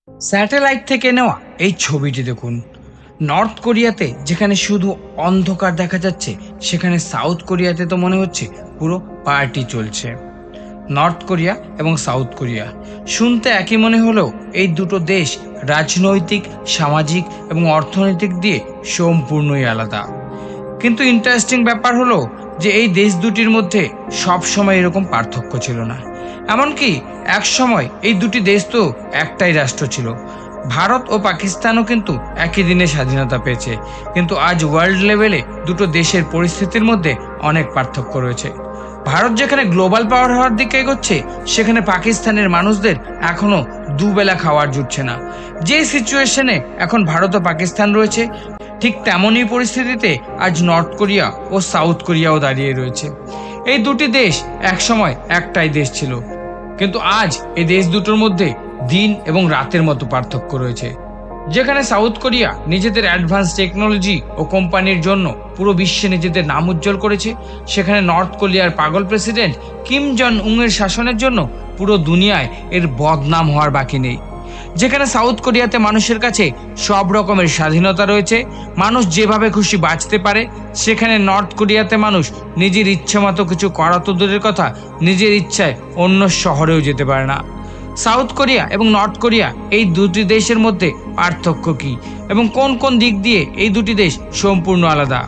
Satellite থেকে নেওয়া এই ছবিটি দেখুন। নর্থ কোরিয়াতে যেখানে শুধু অন্ধকার দেখা যাচ্ছে, সেখানে সাউথ কোরিয়াতে তো মনে হচ্ছে পুরো পার্টি চলছে। নর্থ কোরিয়া এবং সাউথ কোরিয়া শুনতে একই মনে হলেও এই দুটো দেশ রাজনৈতিক, সামাজিক এবং অর্থনৈতিক দিয়ে সম্পূর্ণই আলাদা। কিন্তু ইন্টারেস্টিং ব্যাপার হলো যে এই দেশ দুটির মধ্যে সব সময় এরকম পার্থক্য ছিল না। এমনকি এক সময় এই দুটি দেশ তো একটাই রাষ্ট্র ছিল। ভারত ও পাকিস্তানও কিন্তু একই দিনে স্বাধীনতা পেয়েছে, কিন্তু আজ ওয়ার্ল্ড লেভেলে দুটো দেশের পরিস্থিতির মধ্যে অনেক পার্থক্য রয়েছে। ভারত যেখানে গ্লোবাল পাওয়ার হওয়ার দিকে এগোচ্ছে, সেখানে পাকিস্তানের মানুষদের এখনো দুবেলা খাওয়ার জুটছে না। যে সিচুয়েশনে এখন ভারত ও পাকিস্তান রয়েছে, ঠিক তেমনই পরিস্থিতিতে আজ নর্থ কোরিয়া ও সাউথ কোরিয়াও দাঁড়িয়ে রয়েছে। এই দুটি দেশ একসময় একটাই দেশ ছিল, কিন্তু আজ এই দেশ দুটোর মধ্যে দিন এবং রাতের মতো পার্থক্য রয়েছে। যেখানে সাউথ কোরিয়া নিজেদের অ্যাডভান্স টেকনোলজি ও কোম্পানির জন্য পুরো বিশ্বে নিজেদের নাম উজ্জ্বল করেছে, সেখানে নর্থ কোরিয়ার পাগল প্রেসিডেন্ট কিম জন উংয়ের শাসনের জন্য পুরো দুনিয়ায় এর বদনাম হওয়ার বাকি নেই। যেখানে সাউথ কোরিয়াতে মানুষের কাছে সব রকমের স্বাধীনতা রয়েছে, মানুষ যেভাবে খুশি বাঁচতে পারে, সেখানে নর্থ কোরিয়াতে মানুষ নিজের ইচ্ছে মতো কিছু করা তো দূরের কথা, নিজের ইচ্ছায় অন্য শহরেও যেতে পারে না। সাউথ কোরিয়া এবং নর্থ কোরিয়া এই দুটি দেশের মধ্যে পার্থক্য কী এবং কোন কোন দিক দিয়ে এই দুটি দেশ সম্পূর্ণ আলাদা,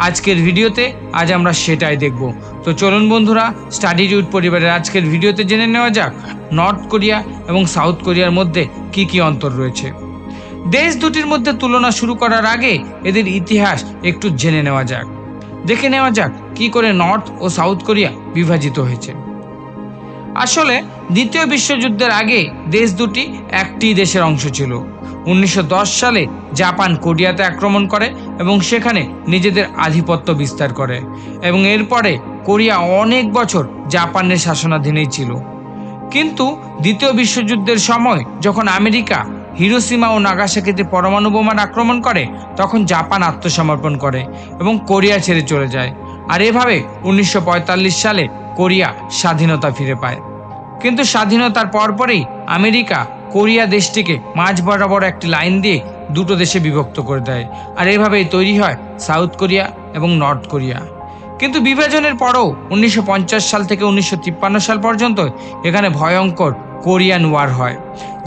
আজকের ভিডিওতে আজ আমরা সেটাই দেখব। তো চলুন বন্ধুরা, স্টাডি রুট পরিবারের আজকের ভিডিওতে জেনে নেওয়া যাক নর্থ কোরিয়া এবং সাউথ কোরিয়ার মধ্যে কি কি অন্তর রয়েছে। দেশ দুটির মধ্যে তুলনা শুরু করার আগে এদের ইতিহাস একটু জেনে নেওয়া যাক। দেখে নেওয়া যাক কি করে নর্থ ও সাউথ কোরিয়া বিভাজিত হয়েছে। আসলে দ্বিতীয় বিশ্বযুদ্ধের আগে দেশ দুটি একটি দেশের অংশ ছিল। 1910 সালে জাপান কোরিয়াতে আক্রমণ করে এবং সেখানে নিজেদের আধিপত্য বিস্তার করে, এবং এরপরে কোরিয়া অনেক বছর জাপানের শাসনাধীনেই ছিল। কিন্তু দ্বিতীয় বিশ্বযুদ্ধের সময় যখন আমেরিকা হিরোশিমা ও নাগাসাকিতে পরমাণু বোমার আক্রমণ করে, তখন জাপান আত্মসমর্পণ করে এবং কোরিয়া ছেড়ে চলে যায়। আর এভাবে 1945 সালে কোরিয়া স্বাধীনতা ফিরে পায়। কিন্তু স্বাধীনতার পরপরই আমেরিকা কোরিয়া দেশটিকে মাঝ বরাবর একটি লাইন দিয়ে দুটো দেশে বিভক্ত করে দেয়, আর এভাবেই তৈরি হয় সাউথ কোরিয়া এবং নর্থ কোরিয়া। কিন্তু বিভাজনের পরও 1950 সাল থেকে 1953 সাল পর্যন্ত এখানে ভয়ঙ্কর কোরিয়ান ওয়ার হয়,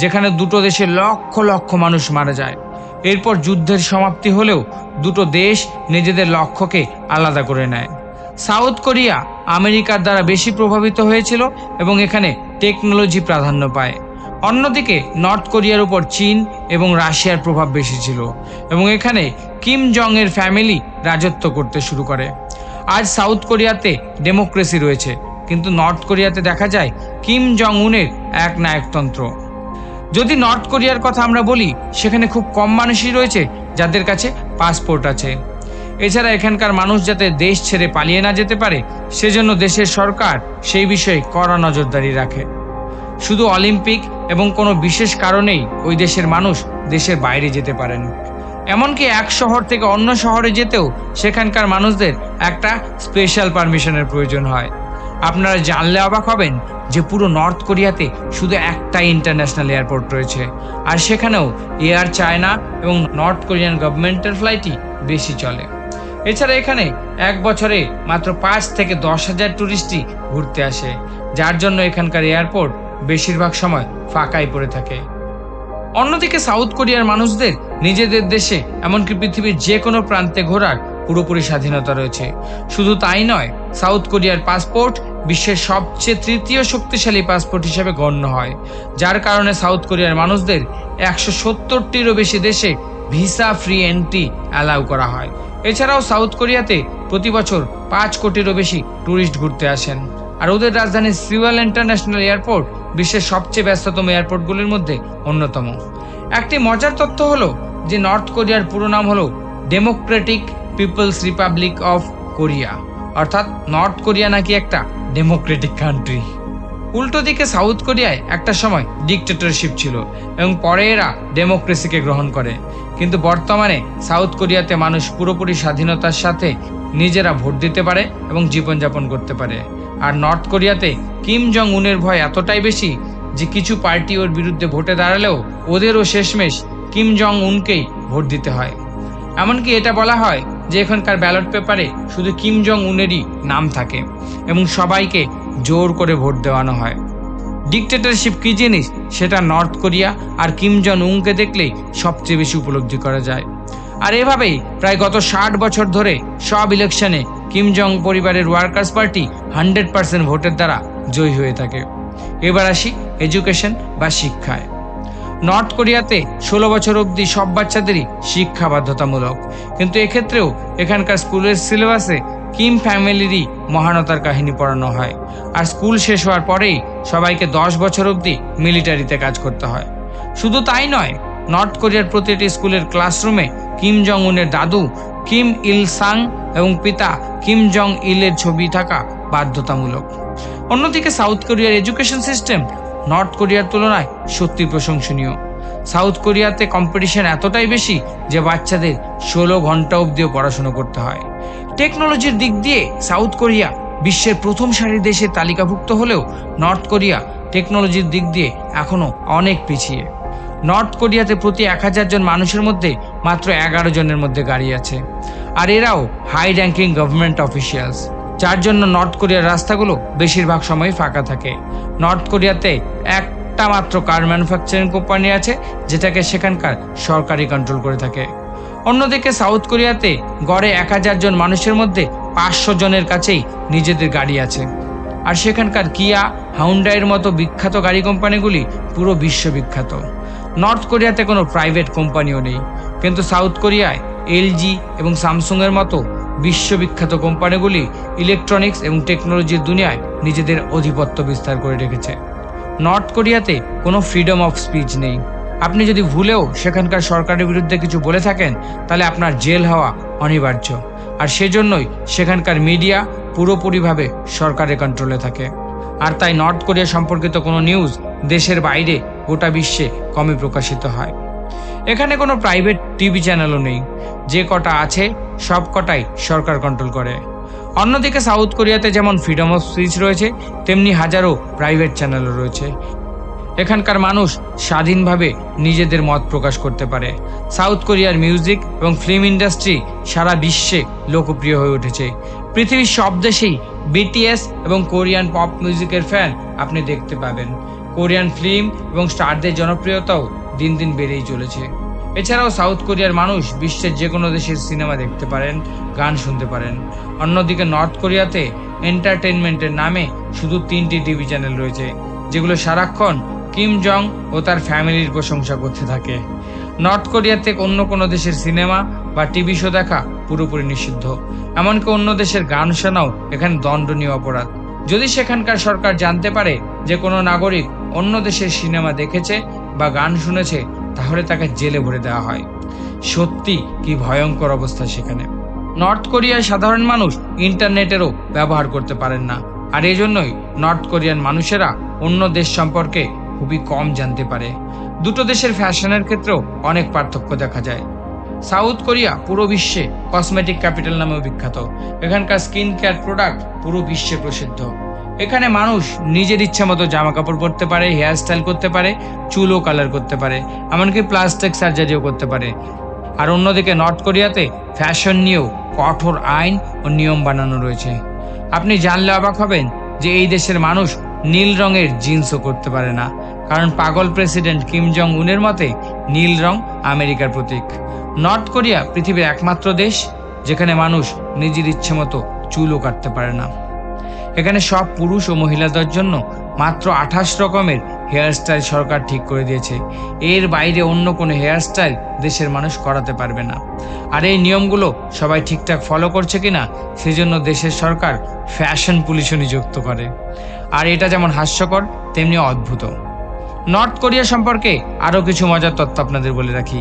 যেখানে দুটো দেশে লক্ষ লক্ষ মানুষ মারা যায়। এরপর যুদ্ধের সমাপ্তি হলেও দুটো দেশ নিজেদের লক্ষ্যকে আলাদা করে নেয়। সাউথ কোরিয়া আমেরিকার দ্বারা বেশি প্রভাবিত হয়েছিল এবং এখানে টেকনোলজি প্রাধান্য পায়। অন্যদিকে নর্থ কোরিয়ার উপর চীন এবং রাশিয়ার প্রভাব বেশি ছিল এবং এখানে কিম জং এর ফ্যামিলি রাজত্ব করতে শুরু করে। আজ সাউথ কোরিয়াতে ডেমোক্রেসি রয়েছে, কিন্তু নর্থ কোরিয়াতে দেখা যায় কিম জং উনের এক নায়কতন্ত্র। যদি নর্থ কোরিয়ার কথা আমরা বলি, সেখানে খুব কম মানুষই রয়েছে যাদের কাছে পাসপোর্ট আছে। এছাড়া এখানকার মানুষ যাতে দেশ ছেড়ে পালিয়ে না যেতে পারে, সেজন্য দেশের সরকার সেই বিষয়ে কড়া নজরদারি রাখে। শুধু অলিম্পিক এবং কোনো বিশেষ কারণেই ওই দেশের মানুষ দেশের বাইরে যেতে পারেন। এমনকি এক শহর থেকে অন্য শহরে যেতেও সেখানকার মানুষদের একটা স্পেশাল পারমিশনের প্রয়োজন হয়। আপনারা জানলে অবাক হবেন যে পুরো নর্থ কোরিয়াতে শুধু একটাই ইন্টারন্যাশনাল এয়ারপোর্ট রয়েছে, আর সেখানেও এয়ার চায়না এবং নর্থ কোরিয়ান গভর্নমেন্টের ফ্লাইটই বেশি চলে। এছাড়া এখানে এক বছরে মাত্র 5 থেকে 10 হাজার টুরিস্টই ঘুরতে আসে, যার জন্য এখানকার এয়ারপোর্ট বেশিরভাগ সময় ফাঁকাই পড়ে থাকে। অন্যদিকে সাউথ কোরিয়ার মানুষদের নিজেদের দেশে এমনকি পৃথিবীর যে কোনো প্রান্তে ঘোরার পুরোপুরি স্বাধীনতা রয়েছে। শুধু তাই নয়, সাউথ কোরিয়ার পাসপোর্ট বিশ্বের সবচেয়ে তৃতীয় শক্তিশালী পাসপোর্ট হিসেবে গণ্য হয়, যার কারণে সাউথ কোরিয়ার মানুষদের 170টিরও বেশি দেশে ভিসা ফ্রি এন্ট্রি অ্যালাউ করা হয়। এছাড়াও সাউথ কোরিয়াতে প্রতি বছর 5 কোটিরও বেশি ট্যুরিস্ট ঘুরতে আসেন, আর ওদের রাজধানী সিউল ইন্টারন্যাশনাল এয়ারপোর্ট বিশ্বের সবচেয়ে ব্যস্ততম এয়ারপোর্টগুলির মধ্যে অন্যতম। একটি মজার তথ্য হলো যে নর্থ কোরিয়ার পুরো নাম হলো democratic people's republic of Korea, অর্থাৎ নর্থ কোরিয়া নাকি একটা ডেমোক্রেটিক কান্ট্রি। উল্টো দিকে সাউথ কোরিয়ায় একটা সময় ডিক্টেটরশিপ ছিল এবং পরে এরা ডেমোক্রেসিকে গ্রহণ করে। কিন্তু বর্তমানে সাউথ কোরিয়াতে মানুষ পুরোপুরি স্বাধীনতার সাথে নিজেরা ভোট দিতে পারে এবং জীবনযাপন করতে পারে। আর নর্থ কোরিয়াতে কিম জং উনের ভয় এতটাই বেশি যে কিছু পার্টি ওর বিরুদ্ধে ভোটে দাঁড়ালেও ওদেরও শেষমেশ কিম জং উনকেই ভোট দিতে হয়। এমনকি এটা বলা হয় যে এখানকার ব্যালট পেপারে শুধু কিম জং উনেরই নাম থাকে এবং সবাইকে জোর করে ভোট দেওয়ানো হয়। ডিক্টেটরশিপ কি জিনিস সেটা নর্থ কোরিয়া আর কিম জং উনকে দেখলেই সবচেয়ে বেশি উপলব্ধি করা যায়। আর এভাবেই প্রায় গত 60 বছর ধরে সব ইলেকশনে কিম জং পরিবারের ওয়ার্কার্স পার্টি 100% ভোটের দ্বারা জয়ী হয়ে থাকে। এবার আসি এডুকেশন বা শিক্ষায়। নর্থ কোরিয়াতে 16 বছর অবধি সব বাচ্চাদেরই শিক্ষা বাধ্যতামূলক, কিন্তু এক্ষেত্রেও এখানকার স্কুলের সিলেবাসে কিম ফ্যামিলিরই মহানতার কাহিনী পড়ানো হয়। আর স্কুল শেষ হওয়ার পরেই সবাইকে 10 বছর অবধি মিলিটারিতে কাজ করতে হয়। শুধু তাই নয়, নর্থ কোরিয়ার প্রতিটি স্কুলের ক্লাসরুমে কিম জং উনের দাদু কিম ইল সাং এবং পিতা কিম জং ইলের ছবি থাকা বাধ্যতামূলক। অন্যদিকে সাউথ কোরিয়ার এডুকেশন সিস্টেম নর্থ কোরিয়ার তুলনায় সত্যি প্রশংসনীয়। সাউথ কোরিয়াতে কম্পিটিশন এতটাই বেশি যে বাচ্চাদের 16 ঘন্টা অবধিও পড়াশোনা করতে হয়। টেকনোলজির দিক দিয়ে সাউথ কোরিয়া বিশ্বের প্রথম সারির দেশে তালিকাভুক্ত হলেও নর্থ কোরিয়া টেকনোলজির দিক দিয়ে এখনও অনেক পিছিয়ে। নর্থ কোরিয়াতে প্রতি 1000 জন মানুষের মধ্যে মাত্র 11 জনের মধ্যে গাড়ি আছে, আর এরাও হাই র্যাঙ্কিং গভর্নমেন্ট অফিসিয়ালস, যার জন্য নর্থ কোরিয়ার রাস্তাগুলো বেশিরভাগ সময় ফাঁকা থাকে। নর্থ কোরিয়াতে একটা মাত্র কার ম্যানুফ্যাকচারিং কোম্পানি আছে যেটাকে সেখানকার সরকারি কন্ট্রোল করে থাকে। অন্যদিকে সাউথ কোরিয়াতে গড়ে 1000 জন মানুষের মধ্যে 500 জনের কাছেই নিজেদের গাড়ি আছে, আর সেখানকার কিয়া, হাউন্ডাইয়ের মতো বিখ্যাত গাড়ি কোম্পানিগুলি পুরো বিশ্ববিখ্যাত। নর্থ কোরিয়াতে কোনো প্রাইভেট কোম্পানিও নেই, কিন্তু সাউথ কোরিয়ায় এলজি এবং স্যামসুংয়ের মতো বিশ্ববিখ্যাত কোম্পানিগুলি ইলেকট্রনিক্স এবং টেকনোলজির দুনিয়ায় নিজেদের আধিপত্য বিস্তার করে রেখেছে। নর্থ কোরিয়াতে কোনো ফ্রিডম অফ স্পিচ নেই। আপনি যদি ভুলেও সেখানকার সরকারের বিরুদ্ধে কিছু বলে থাকেন তাহলে আপনার জেল হওয়া অনিবার্য, আর সেজন্যই সেখানকার মিডিয়া পুরোপুরিভাবে সরকারের কন্ট্রোলে থাকে। আর তাই নর্থ কোরিয়া সম্পর্কিত কোনো নিউজ দেশের বাইরে গোটা বিশ্বে কমই প্রকাশিত হয়। এখানে কোনো প্রাইভেট টিভি চ্যানেলও নেই, যে কটা আছে সব কটাই সরকার কন্ট্রোল করে। অন্যদিকে সাউথ কোরিয়াতে যেমন ফ্রিডম অফ স্পিচ রয়েছে, তেমনি হাজারো প্রাইভেট চ্যানেলও রয়েছে। এখানকার মানুষ স্বাধীনভাবে নিজেদের মত প্রকাশ করতে পারে। সাউথ কোরিয়ার মিউজিক এবং ফিল্ম ইন্ডাস্ট্রি সারা বিশ্বে লোকপ্রিয় হয়ে উঠেছে। পৃথিবীর সব দেশেই বিটিএস এবং কোরিয়ান পপ মিউজিকের ফ্যান আপনি দেখতে পাবেন। কোরিয়ান ফিল্ম এবং স্টারদের জনপ্রিয়তাও দিন দিন বেড়েই চলেছে। এছাড়াও সাউথ কোরিয়ার মানুষ বিশ্বের যে কোনো দেশের সিনেমা দেখতে পারেন, গান শুনতে পারেন। অন্যদিকে নর্থ কোরিয়াতে এন্টারটেনমেন্টের নামে শুধু 3টি টিভি চ্যানেল রয়েছে, যেগুলো সারাক্ষণ কিম জং ও তার ফ্যামিলির প্রশংসা করতে থাকে। নর্থ কোরিয়াতে অন্য কোনো দেশের সিনেমা বা টিভি শো দেখা পুরোপুরি নিষিদ্ধ। এমনকি অন্য দেশের গান শোনাও এখানে দণ্ডনীয় অপরাধ। যদি সেখানকার সরকার জানতে পারে যে কোনো নাগরিক অন্য দেশের সিনেমা দেখেছে বা গান শুনেছে, তাহলে তাকে জেলে ভরে দেওয়া হয়। সত্যি কি ভয়ঙ্কর অবস্থা সেখানে। নর্থ কোরিয়ায় সাধারণ মানুষ ইন্টারনেটেরও ব্যবহার করতে পারেন না, আর এই জন্যই নর্থ কোরিয়ান মানুষেরা অন্য দেশ সম্পর্কে খুবই কম জানতে পারে। দুটো দেশের ফ্যাশনের ক্ষেত্রেও অনেক পার্থক্য দেখা যায়। সাউথ কোরিয়া পুরো বিশ্বে কসমেটিক ক্যাপিটাল নামেও বিখ্যাত। এখানকার স্কিন কেয়ার প্রোডাক্ট পুরো বিশ্বে প্রসিদ্ধ। এখানে মানুষ নিজের ইচ্ছা মতো জামা কাপড় পরতে পারে, হেয়ার স্টাইল করতে পারে, চুলও কালার করতে পারে, এমনকি প্লাস্টিক সার্জারিও করতে পারে। আর অন্যদিকে নর্থ কোরিয়াতে ফ্যাশন নিয়েও কঠোর আইন ও নিয়ম বানানো রয়েছে। আপনি জানলে অবাক হবেন যে এই দেশের মানুষ নীল রঙের জিন্সও করতে পারে না, কারণ পাগল প্রেসিডেন্ট কিম জং উনের মতে নীল রং আমেরিকার প্রতীক। নর্থ কোরিয়া পৃথিবীর একমাত্র দেশ যেখানে মানুষ নিজের ইচ্ছে মতো চুলও কাটতে পারে না। এখানে সব পুরুষ ও মহিলাদের জন্য মাত্র 28 রকমের হেয়ারস্টাইল সরকার ঠিক করে দিয়েছে। এর বাইরে অন্য কোনো হেয়ারস্টাইল দেশের মানুষ করাতে পারবে না। আর এই নিয়মগুলো সবাই ঠিকঠাক ফলো করছে কিনা সেজন্য দেশের সরকার ফ্যাশন পুলিশও নিযুক্ত করে। আর এটা যেমন হাস্যকর তেমনি অদ্ভুত। নর্থ কোরিয়া সম্পর্কে আরও কিছু মজার তথ্য আপনাদের বলে রাখি।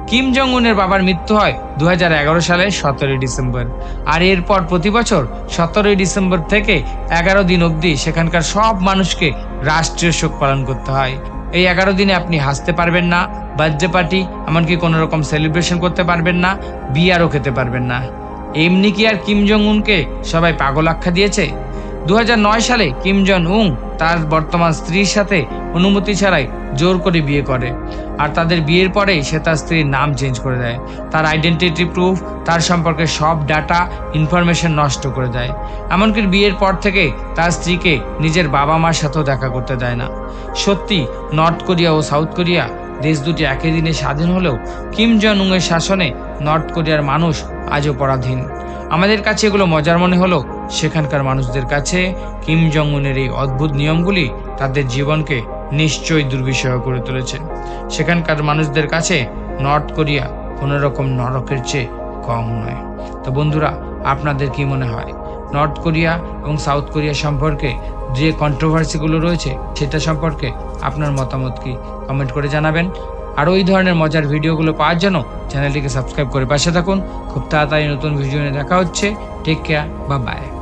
কিম জং উনের বাবার মৃত্যু হয় 2011 সালের 17 ডিসেম্বর। আর এরপর প্রতি বছর 17 ডিসেম্বর থেকে 11 দিন অবধি সেখানকার সব মানুষকে রাষ্ট্রীয় শোক পালন করতে হয়। এই 11 দিনে আপনি হাসতে পারবেন না, বার্থডে পার্টি এমনকি কোনো রকম সেলিব্রেশন করতে পারবেন না, বিয়ারও খেতে পারবেন না। এমনি কি আর কিম জং উনকে সবাই পাগল আখ্যা দিয়েছে? 2009 সালে কিম জন উং তার বর্তমান স্ত্রীর সাথে অনুমতি ছাড়াই জোর করে বিয়ে করে, আর তাদের বিয়ের পরেই সে তার স্ত্রীর নাম চেঞ্জ করে দেয়। তার আইডেন্টিটি প্রুফ, তার সম্পর্কে সব ডাটা ইনফরমেশন নষ্ট করে দেয়। এমনকি বিয়ের পর থেকে তার স্ত্রীকে নিজের বাবা মার সাথেও দেখা করতে দেয় না। সত্যি নর্থ কোরিয়া ও সাউথ কোরিয়া দেশ দুটি একই দিনে স্বাধীন হলেও কিম জন উং এর শাসনে নর্থ কোরিয়ার মানুষ আজও পরাধীন। আমাদের কাছে এগুলো মজার মনে হলো, সেখানকার মানুষদের কাছে কিম জং উনের এই অদ্ভুত নিয়মগুলি তাদের জীবনকে নিশ্চয়ই দুর্বিষহ করে তুলেছে। সেখানকার মানুষদের কাছে নর্থ কোরিয়া কোনো রকম নরকের চেয়ে কম নয়। তো বন্ধুরা, আপনাদের কি মনে হয় নর্থ কোরিয়া এবং সাউথ কোরিয়া সম্পর্কে যে কন্ট্রোভার্সিগুলো রয়েছে সেটা সম্পর্কে আপনার মতামত কি কমেন্ট করে জানাবেন। আর ওই ধরনের মজার ভিডিওগুলো পাওয়ার জন্য চ্যানেলটিকে সাবস্ক্রাইব করে পাশে থাকুন। খুব তাড়াতাড়ি নতুন ভিডিও নিয়ে দেখা হচ্ছে। Take care, bye by.